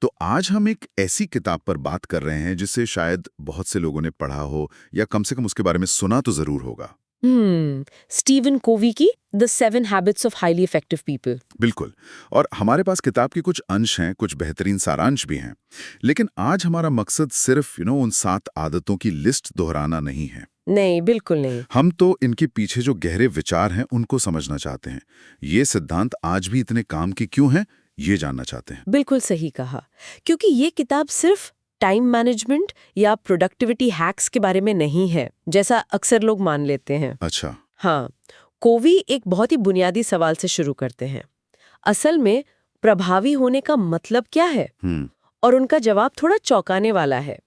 तो आज हम एक ऐसी किताब पर बात कर रहे हैं जिसे शायद बहुत से लोगों ने पढ़ा हो या कम से कम उसके बारे में सुना तो जरूर होगा। स्टीवन कोवी की the 7 habits of highly effective people. बिल्कुल। और हमारे पास किताब के कुछ अंश हैं, कुछ बेहतरीन सारांश भी हैं। लेकिन आज हमारा मकसद सिर्फ उन 7 आदतों की लिस्ट दोहराना नहीं है। नहीं, बिल्कुल नहीं। हम तो इनके पीछे जो गहरे विचार हैं उनको समझना चाहते हैं। ये सिद्धांत आज भी इतने काम के क्यों हैं, ये जानना चाहते हैं। बिल्कुल सही कहा, क्योंकि ये किताब सिर्फ टाइम मैनेजमेंट या प्रोडक्टिविटी हैक्स के बारे में नहीं है, जैसा अक्सर लोग मान लेते हैं। अच्छा। हाँ, कोवी एक बहुत ही बुनियादी सवाल से शुरू करते हैं। असल में प्रभावी होने का मतलब क्या है? और उनका जवाब थोड़ा चौंकाने वाला है।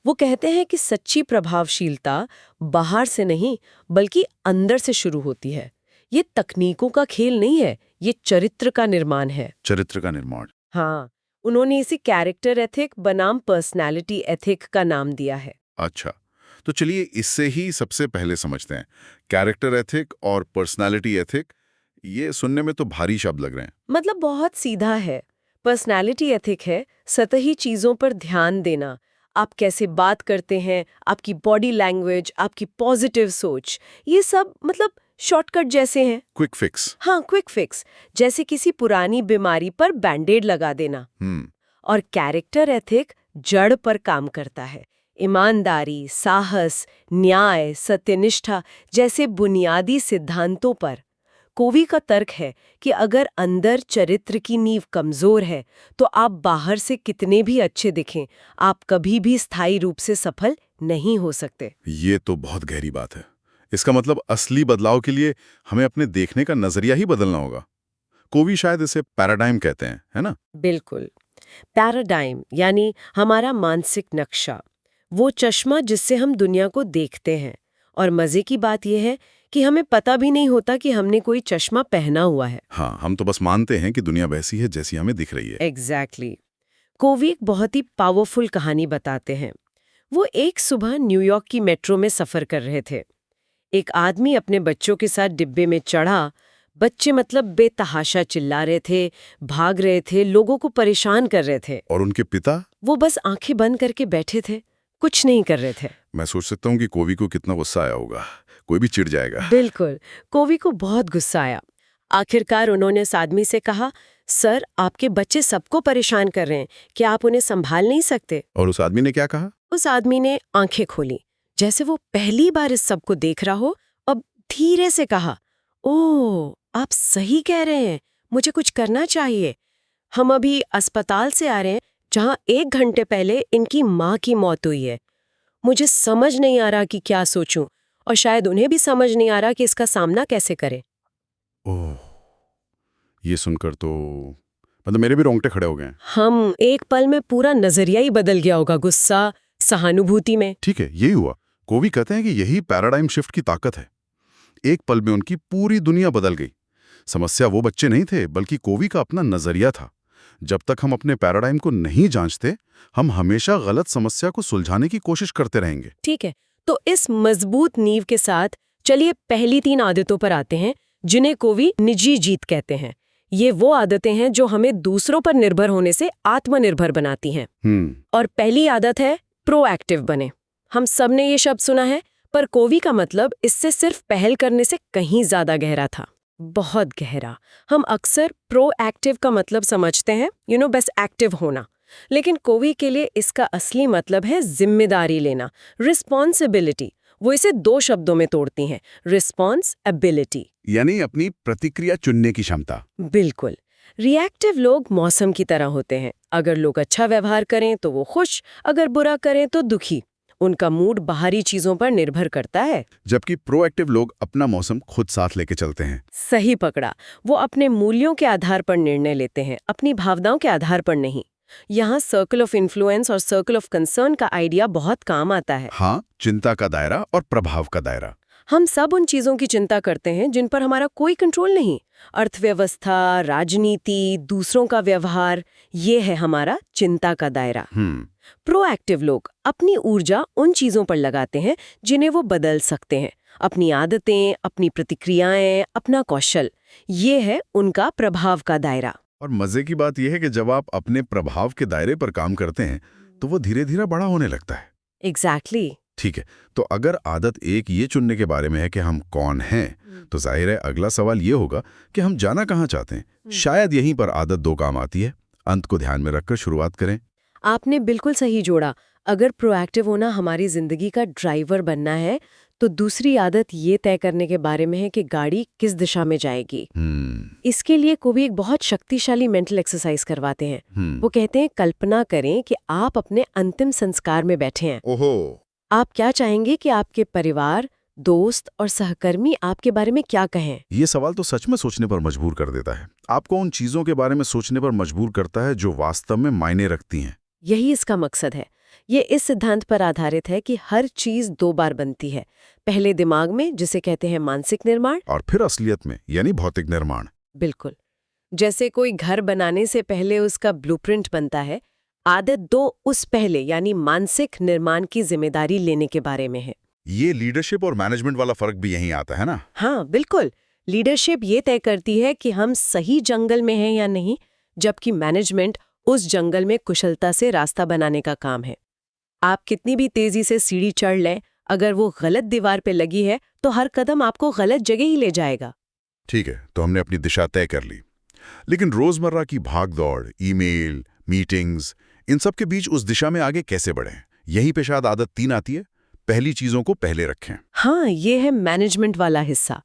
वो कहते हैं कि सच्ची प्रभावशीलता बाहर से नहीं बल्कि अंदर से शुरू होती है। ये तकनीकों का खेल नहीं है, ये चरित्र का निर्माण है। चरित्र का निर्माण। हाँ, उन्होंने इसे कैरेक्टर एथिक बनाम पर्सनालिटी एथिक का नाम दिया है। अच्छा, तो चलिए इससे ही सबसे पहले समझते हैं। कैरेक्टर एथिक और पर्सनालिटी एथिक, ये सुनने में तो भारी शब्द लग रहे हैं। मतलब बहुत सीधा है। पर्सनालिटी एथिक है सतही चीजों पर ध्यान देना। आप कैसे बात करते हैं, आपकी बॉडी लैंग्वेज, आपकी पॉजिटिव सोच, ये सब मतलब शॉर्टकट जैसे हैं। Quick fix. हाँ, क्विक फिक्स, जैसे किसी पुरानी बीमारी पर बैंडेड लगा देना। और कैरेक्टर एथिक जड़ पर काम करता है। ईमानदारी, साहस, न्याय, सत्यनिष्ठा जैसे बुनियादी सिद्धांतों पर। कोवी का तर्क है कि अगर अंदर चरित्र की नींव कमजोर है तो आप बाहर से कितने भी अच्छे दिखें, आप कभी भी स्थायी रूप से सफल नहीं हो सकते। ये तो बहुत गहरी बात है। इसका मतलब असली बदलाव के लिए हमें अपने देखने का नजरिया ही बदलना होगा। कोवी शायद इसे पैराडाइम कहते हैं, है ना? बिल्कुल। पैराडाइम यानी हमारा मानसिक नक्शा, वो चश्मा जिससे हम दुनिया को देखते हैं। और मजे की बात यह है कि हमें पता भी नहीं होता कि हमने कोई चश्मा पहना हुआ है। हाँ, हम तो बस मानते हैं कि दुनिया वैसी है जैसी हमें दिख रही है। एग्जैक्टली। कोवी एक बहुत ही पावरफुल कहानी बताते हैं। वो एक सुबह न्यूयॉर्क की मेट्रो में सफर कर रहे थे। एक आदमी अपने बच्चों के साथ डिब्बे में चढ़ा। बच्चे मतलब बेतहाशा चिल्ला रहे थे, भाग रहे थे, लोगों को परेशान कर रहे थे। और उनके पिता? वो बस आंखें बंद करके बैठे थे, कुछ नहीं कर रहे थे। मैं सोच सकता हूँ कि कोवी को कितना गुस्सा आया होगा। कोई भी चिढ़ जाएगा। बिल्कुल, कोवी को बहुत गुस्सा आया। आखिरकार उन्होंने उस आदमी से कहा, सर, आपके बच्चे सबको परेशान कर रहे हैं, क्या आप उन्हें संभाल नहीं सकते? और उस आदमी ने क्या कहा? उस आदमी ने आंखें खोली, जैसे वो पहली बार इस सब को देख रहा हो। अब धीरे से कहा, ओह, आप सही कह रहे हैं, मुझे कुछ करना चाहिए। हम अभी अस्पताल से आ रहे हैं जहां 1 घंटे पहले इनकी माँ की मौत हुई है। मुझे समझ नहीं आ रहा कि क्या सोचूं, और शायद उन्हें भी समझ नहीं आ रहा कि इसका सामना कैसे करें। ओह, ये सुनकर तो मतलब मेरे भी रोंगटे खड़े हो गए हैं। हम एक पल में पूरा नजरिया ही बदल गया होगा, गुस्सा सहानुभूति में। ठीक है, यही हुआ। कोवी कहते हैं कि यही पैराडाइम शिफ्ट की ताकत है। एक पल में उनकी पूरी दुनिया बदल गई। समस्या वो बच्चे नहीं थे, बल्कि कोवी का अपना नजरिया था। जब तक हम अपने पैराडाइम को नहीं जांचते, हम हमेशा गलत समस्या को सुलझाने की कोशिश करते रहेंगे। ठीक है, तो इस मजबूत नींव के साथ चलिए पहली 3 आदतों पर आते हैं, जिन्हें कोवी निजी जीत कहते हैं। ये वो आदतें हैं जो हमें दूसरों पर निर्भर होने से आत्मनिर्भर बनाती हैं। और पहली आदत है प्रोएक्टिव बने। हम सब ने ये शब्द सुना है, पर कोवी का मतलब इससे सिर्फ पहल करने से कहीं ज्यादा गहरा था। बहुत गहरा। हम अक्सर प्रोएक्टिव का मतलब समझते हैं, बस एक्टिव होना। लेकिन कोवी के लिए इसका असली मतलब है जिम्मेदारी लेना, रिस्पॉन्सिबिलिटी। वो इसे 2 शब्दों में तोड़ती हैं, रिस्पॉन्सिबिलिटी यानी अपनी प्रतिक्रिया चुनने की क्षमता। बिल्कुल। रिएक्टिव लोग मौसम की तरह होते हैं। अगर लोग अच्छा व्यवहार करें तो वो खुश, अगर बुरा करें तो दुखी। उनका मूड बाहरी चीजों पर निर्भर करता है। जबकि प्रोएक्टिव लोग अपना मौसम खुद साथ लेके चलते हैं। सही पकड़ा। वो अपने मूल्यों के आधार पर निर्णय लेते हैं, अपनी भावनाओं के आधार पर नहीं। यहाँ सर्कल ऑफ इन्फ्लुएंस और सर्कल ऑफ कंसर्न का आइडिया बहुत काम आता है। हाँ, चिंता का दायरा और प्रभाव का दायरा। हम सब उन चीजों की चिंता करते हैं जिन पर हमारा कोई कंट्रोल नहीं। अर्थव्यवस्था, राजनीति, दूसरों का व्यवहार, ये है हमारा चिंता का दायरा। प्रोएक्टिव लोग अपनी ऊर्जा उन चीजों पर लगाते हैं जिन्हें वो बदल सकते हैं। अपनी आदतें, अपनी प्रतिक्रियाएं, अपना कौशल, ये है उनका प्रभाव का दायरा। और मजे की बात यह है कि जब आप अपने प्रभाव के दायरे पर काम करते हैं तो वो धीरे धीरे बड़ा होने लगता है। एग्जैक्टली। ठीक है, तो अगर आदत एक ये चुनने के बारे में है कि हम कौन हैं, तो जाहिर है अगला सवाल ये होगा कि हम जाना कहाँ चाहते हैं। शायद यहीं पर आदत 2 काम आती है। अंत को ध्यान में रखकर शुरुआत करें। आपने बिल्कुल सही जोड़ा। अगर प्रोएक्टिव होना हमारी जिंदगी का ड्राइवर बनना है तो दूसरी आदत ये तय करने के बारे में है कि गाड़ी किस दिशा में जाएगी। इसके लिए कोई एक बहुत शक्तिशाली मेंटल एक्सरसाइज करवाते हैं। वो कहते हैं कल्पना करें कि आप अपने अंतिम संस्कार में बैठे हैं। ओहो। आप क्या चाहेंगे कि आपके परिवार, दोस्त और सहकर्मी आपके बारे में क्या कहें? ये सवाल तो सच में सोचने पर मजबूर कर देता है। आपको उन चीजों के बारे में सोचने पर मजबूर करता है जो वास्तव में मायने रखती हैं। यही इसका मकसद है। ये इस सिद्धांत पर आधारित है कि हर चीज 2 बार बनती है, पहले दिमाग में जिसे कहते हैं मानसिक निर्माण, और फिर असलियत में यानी भौतिक निर्माण। बिल्कुल। जैसे कोई घर बनाने से पहले उसका ब्लूप्रिंट बनता है, आदत 2 उस पहले यानी मानसिक निर्माण की जिम्मेदारी लेने के बारे में है। ये लीडरशिप और मैनेजमेंट वाला फर्क भी यहीं आता है ना? हाँ बिल्कुल। लीडरशिप ये तय करती है कि हम सही जंगल में हैं या नहीं, जबकि मैनेजमेंट उस जंगल में कुशलता से रास्ता बनाने का काम है। आप कितनी भी तेजी से सीढ़ी चढ़ लें, अगर वो गलत दीवार पे लगी है तो हर कदम आपको गलत जगह ही ले जाएगा। ठीक है, तो हमने अपनी दिशा तय कर ली, लेकिन रोजमर्रा की भागदौड़, ईमेल, मीटिंग्स, इन सब के बीच उस दिशा में आगे कैसे बढ़ें? यहीं पे शायद आदत 3 आती है। पहली चीजों को पहले रखें। हाँ, ये है मैनेजमेंट वाला हिस्सा।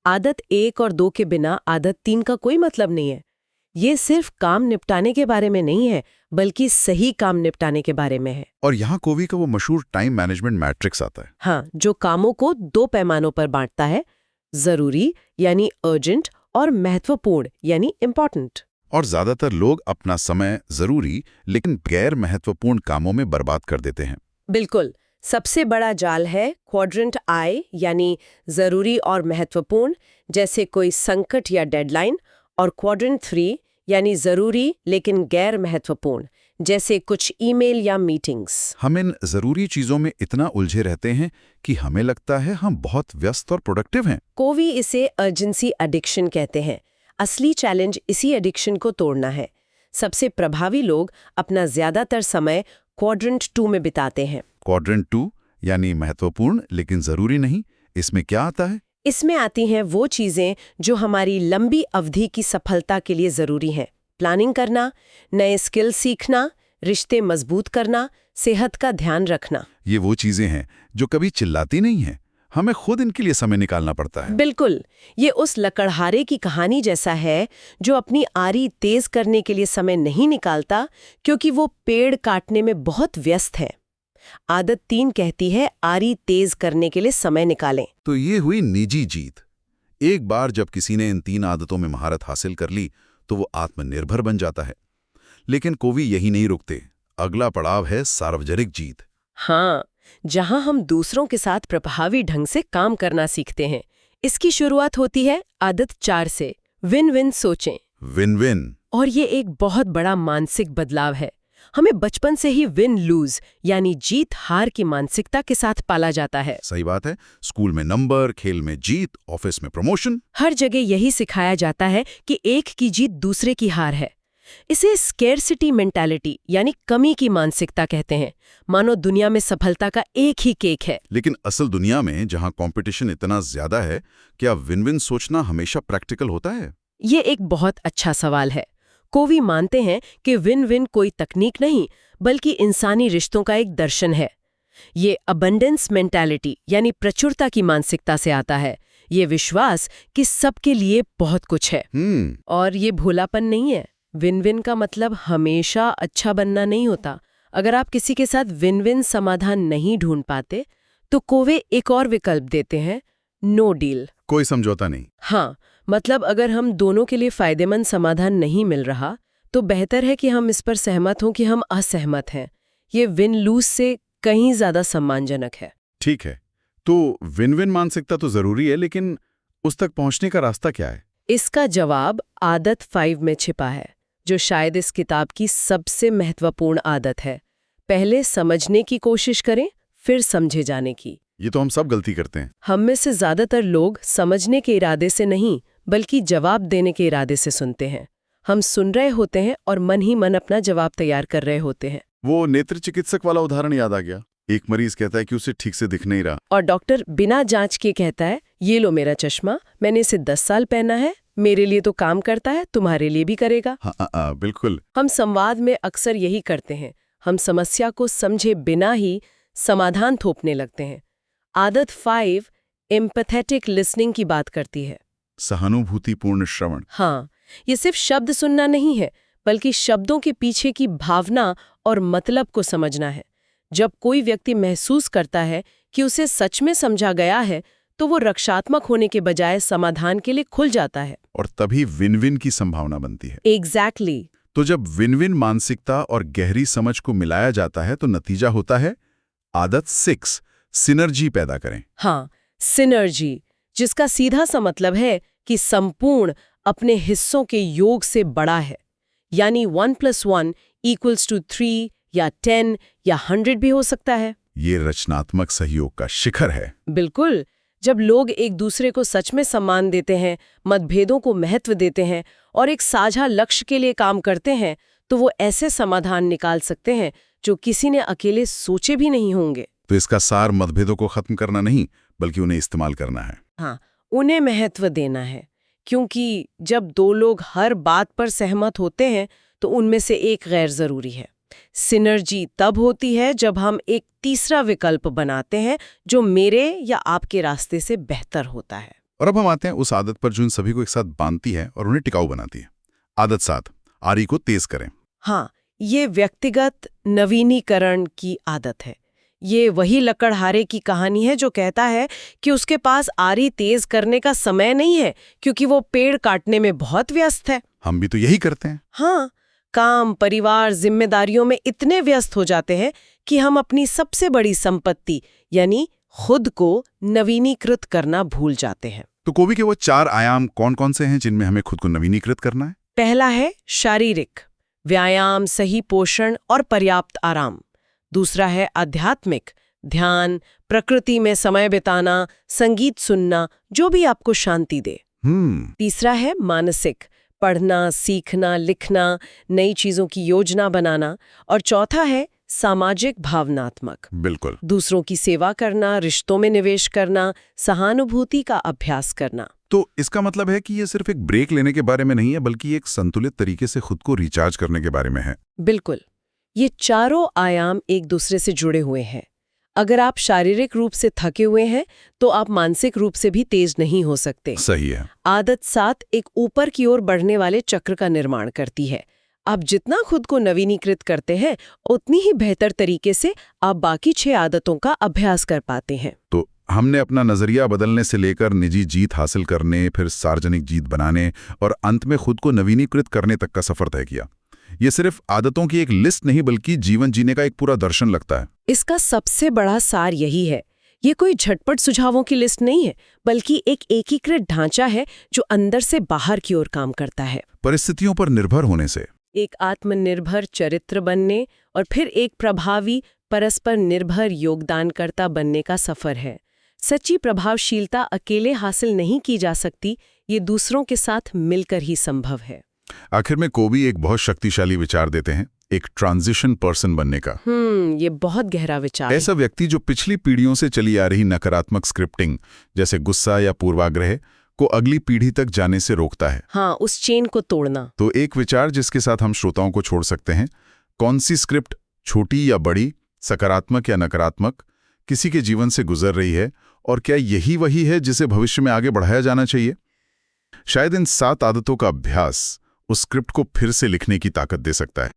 आदत 1 और 2 के बिना आदत 3 का कोई मतलब नहीं है। ये सिर्फ काम निपटाने के बारे में नहीं है, बल्कि सही काम निपटाने के बारे में है। और यहाँ कोवी का वो मशहूर टाइम मैनेजमेंट मैट्रिक्स आता है। हाँ, जो कामों को 2 पैमानों पर बांटता है, जरूरी यानी अर्जेंट और महत्वपूर्ण यानी इम्पोर्टेंट। और ज्यादातर लोग अपना समय जरूरी लेकिन गैर महत्वपूर्ण कामों में बर्बाद कर देते हैं। बिल्कुल। सबसे बड़ा जाल है क्वाड्रेंट आई यानी जरूरी और महत्वपूर्ण, जैसे कोई संकट या डेडलाइन, और क्वाड्रेंट 3 यानी जरूरी लेकिन गैर महत्वपूर्ण, जैसे कुछ ईमेल या मीटिंग्स। हम इन जरूरी चीजों में इतना उलझे रहते हैं कि हमें लगता है हम बहुत व्यस्त और प्रोडक्टिव हैं। कोवी इसे अर्जेंसी एडिक्शन कहते हैं। असली चैलेंज इसी एडिक्शन को तोड़ना है। सबसे प्रभावी लोग अपना ज्यादातर समय क्वाड्रेंट 2 में बिताते हैं। क्वाड्रेंट 2 यानी महत्वपूर्ण लेकिन जरूरी नहीं। इसमें क्या आता है? इसमें आती हैं वो चीजें जो हमारी लंबी अवधि की सफलता के लिए जरूरी हैं। प्लानिंग करना, नए स्किल सीखना, रिश्ते मजबूत करना, सेहत का ध्यान रखना। ये वो चीजें हैं जो कभी चिल्लाती नहीं हैं। हमें खुद इनके लिए समय निकालना पड़ता है। बिल्कुल। ये उस लकड़हारे की कहानी जैसा है जो अपनी आरी तेज करने के लिए समय नहीं निकालता क्योंकि वो पेड़ काटने में बहुत व्यस्त है। आदत 3 कहती है आरी तेज करने के लिए समय निकालें। तो ये हुई निजी जीत। एक बार जब किसी ने इन 3 आदतों में महारत हासिल कर ली तो वो आत्मनिर्भर बन जाता है। लेकिन कोवी यही नहीं रुकते। अगला पड़ाव है सार्वजनिक जीत। हाँ, जहां हम दूसरों के साथ प्रभावी ढंग से काम करना सीखते हैं। इसकी शुरुआत होती है आदत 4 से, विन विन सोचें। Win win. और ये एक बहुत बड़ा मानसिक बदलाव है। हमें बचपन से ही विन लूज यानी जीत हार की मानसिकता के साथ पाला जाता है। सही बात है। स्कूल में नंबर, खेल में जीत, ऑफिस में प्रमोशन, हर जगह यही सिखाया जाता है कि एक की जीत दूसरे की हार है। इसे स्केर्सिटी मेंटालिटी यानी कमी की मानसिकता कहते हैं। मानो दुनिया में सफलता का एक ही केक है। लेकिन असल दुनिया में जहां कंपटीशन इतना ज्यादा है, क्या विन विन सोचना हमेशा प्रैक्टिकल होता है? ये एक बहुत अच्छा सवाल है। कोवी मानते हैं कि विन विन कोई तकनीक नहीं, बल्कि इंसानी रिश्तों का एक दर्शन है। ये अबंडेंस मेंटालिटी यानी प्रचुरता की मानसिकता से आता है। ये विश्वास कि सबके लिए बहुत कुछ है। और ये भोलापन नहीं है। विन विन का मतलब हमेशा अच्छा बनना नहीं होता। अगर आप किसी के साथ विन विन समाधान नहीं ढूंढ पाते तो कोवे एक और विकल्प देते हैं, नो डील। कोई समझौता नहीं। हाँ, मतलब अगर हम दोनों के लिए फायदेमंद समाधान नहीं मिल रहा तो बेहतर है कि हम इस पर सहमत हों कि हम असहमत हैं। ये विन लूज से कहीं ज्यादा सम्मानजनक है। ठीक है, तो विन विन मानसिकता तो जरूरी है, लेकिन उस तक पहुंचने का रास्ता क्या है? इसका जवाब आदत 5 में छिपा है, जो शायद इस किताब की सबसे महत्वपूर्ण आदत है। पहले समझने की कोशिश करें, फिर समझे जाने की। ये तो हम सब गलती करते हैं। हम में से ज्यादातर लोग समझने के इरादे से नहीं, बल्कि जवाब देने के इरादे से सुनते हैं। हम सुन रहे होते हैं और मन ही मन अपना जवाब तैयार कर रहे होते हैं। वो नेत्र चिकित्सक वाला उदाहरण याद आ गया। एक मरीज कहता है कि उसे ठीक से दिख नहीं रहा, और डॉक्टर बिना जांच के कहता है, ये लो मेरा चश्मा, मैंने इसे 10 साल पहना है, मेरे लिए तो काम करता है, तुम्हारे लिए भी करेगा। हाँ, बिल्कुल। हम संवाद में अक्सर यही करते हैं, हम समस्या को समझे बिना ही समाधान थोपने लगते हैं। आदत 5 एम्पैथेटिक लिसनिंग की बात करती है। सहानुभूतिपूर्ण श्रवण। हाँ, ये सिर्फ शब्द सुनना नहीं है, बल्कि शब्दों के पीछे की भावना और मतलब को समझना है। जब कोई व्यक्ति महसूस करता है कि उसे सच में समझा गया है, तो वो रक्षात्मक होने के बजाय समाधान के लिए खुल जाता है। और तभी विन विन की संभावना बनती है। एग्जैक्टली। तो जब विन विन मानसिकता और गहरी समझ को मिलाया जाता है तो नतीजा होता है आदत 6 सिनर्जी पैदा करें। हाँ, सिनर्जी, जिसका सीधा सा मतलब है कि संपूर्ण अपने हिस्सों के योग से बड़ा है। यानी 1 + 1 = 3 या 10 या 100 भी हो सकता है। ये रचनात्मक सहयोग का शिखर है। बिल्कुल। जब लोग एक दूसरे को सच में सम्मान देते हैं, मतभेदों को महत्व देते हैं और एक साझा लक्ष्य के लिए काम करते हैं, तो वो ऐसे समाधान निकाल सकते हैं जो किसी ने अकेले सोचे भी नहीं होंगे। तो इसका सार मतभेदों को खत्म करना नहीं, बल्कि उन्हें इस्तेमाल करना है। हाँ, उन्हें महत्व देना है, क्योंकि जब 2 लोग हर बात पर सहमत होते हैं तो उनमें से एक गैर जरूरी है। सिनर्जी तब होती है जब हम एक तीसरा विकल्प बनाते हैं जो मेरे या आपके रास्ते से बेहतर होता है। और अब हम आते हैं उस आदत पर जो इन सभी को एक साथ बांधती है और उन्हें टिकाऊ बनाती है। आदत 7 आरी को तेज करें। हाँ, ये व्यक्तिगत नवीनीकरण की आदत है। ये वही लकड़हारे की कहानी है जो कहता है कि उसके पास आरी तेज करने का समय नहीं है क्योंकि वो पेड़ काटने में बहुत व्यस्त है। हम भी तो यही करते हैं। हाँ, काम, परिवार, जिम्मेदारियों में इतने व्यस्त हो जाते हैं कि हम अपनी सबसे बड़ी संपत्ति यानी खुद को नवीनीकृत करना भूल जाते हैं। तो कोवी के वो 4 आयाम कौन-कौन से हैं जिनमें हमें खुद को नवीनीकृत करना है? पहला है शारीरिक, व्यायाम, सही पोषण और पर्याप्त आराम। दूसरा है आध्यात्मिक, ध्यान, प्रकृति में समय बिताना, संगीत सुनना, जो भी आपको शांति दे। तीसरा है मानसिक, पढ़ना, सीखना, लिखना, नई चीजों की योजना बनाना। और चौथा है सामाजिक, भावनात्मक, बिल्कुल, दूसरों की सेवा करना, रिश्तों में निवेश करना, सहानुभूति का अभ्यास करना। तो इसका मतलब है कि ये सिर्फ एक ब्रेक लेने के बारे में नहीं है, बल्कि एक संतुलित तरीके से खुद को रिचार्ज करने के बारे में है। बिल्कुल, ये चारों आयाम एक दूसरे से जुड़े हुए हैं। अगर आप शारीरिक रूप से थके हुए हैं तो आप मानसिक रूप से भी तेज नहीं हो सकते। सही है। आदत 7 एक ऊपर की ओर बढ़ने वाले चक्र का निर्माण करती है। आप जितना खुद को नवीनीकृत करते हैं उतनी ही बेहतर तरीके से आप बाकी 6 आदतों का अभ्यास कर पाते हैं। तो हमने अपना नजरिया बदलने से लेकर निजी जीत हासिल करने, फिर सार्वजनिक जीत बनाने और अंत में खुद को नवीनीकृत करने तक का सफर तय किया। ये सिर्फ आदतों की एक लिस्ट नहीं बल्कि जीवन जीने का एक पूरा दर्शन लगता है। इसका सबसे बड़ा सार यही है, ये कोई झटपट सुझावों की लिस्ट नहीं है, बल्कि एक एकीकृत ढांचा है जो अंदर से बाहर की ओर काम करता है। परिस्थितियों पर निर्भर होने से एक आत्मनिर्भर चरित्र बनने और फिर एक प्रभावी, परस्पर निर्भर योगदानकर्ता बनने का सफर है। सच्ची प्रभावशीलता अकेले हासिल नहीं की जा सकती, ये दूसरों के साथ मिलकर ही संभव है। आखिर में कोवी एक बहुत शक्तिशाली विचार देते हैं, एक ट्रांजिशन पर्सन बनने का। ये बहुत गहरा विचार है। ऐसा व्यक्ति जो पिछली पीढ़ियों से चली आ रही नकारात्मक स्क्रिप्टिंग जैसे गुस्सा या पूर्वाग्रह को अगली पीढ़ी तक जाने से रोकता है। हाँ, उस चेन को तोड़ना। तो एक विचार जिसके साथ हम श्रोताओं को छोड़ सकते हैं, कौन सी स्क्रिप्ट छोटी या बड़ी, सकारात्मक या नकारात्मक, किसी के जीवन से गुजर रही है और क्या यही वही है जिसे भविष्य में आगे बढ़ाया जाना चाहिए? शायद इन 7 आदतों का अभ्यास उस स्क्रिप्ट को फिर से लिखने की ताकत दे सकता है।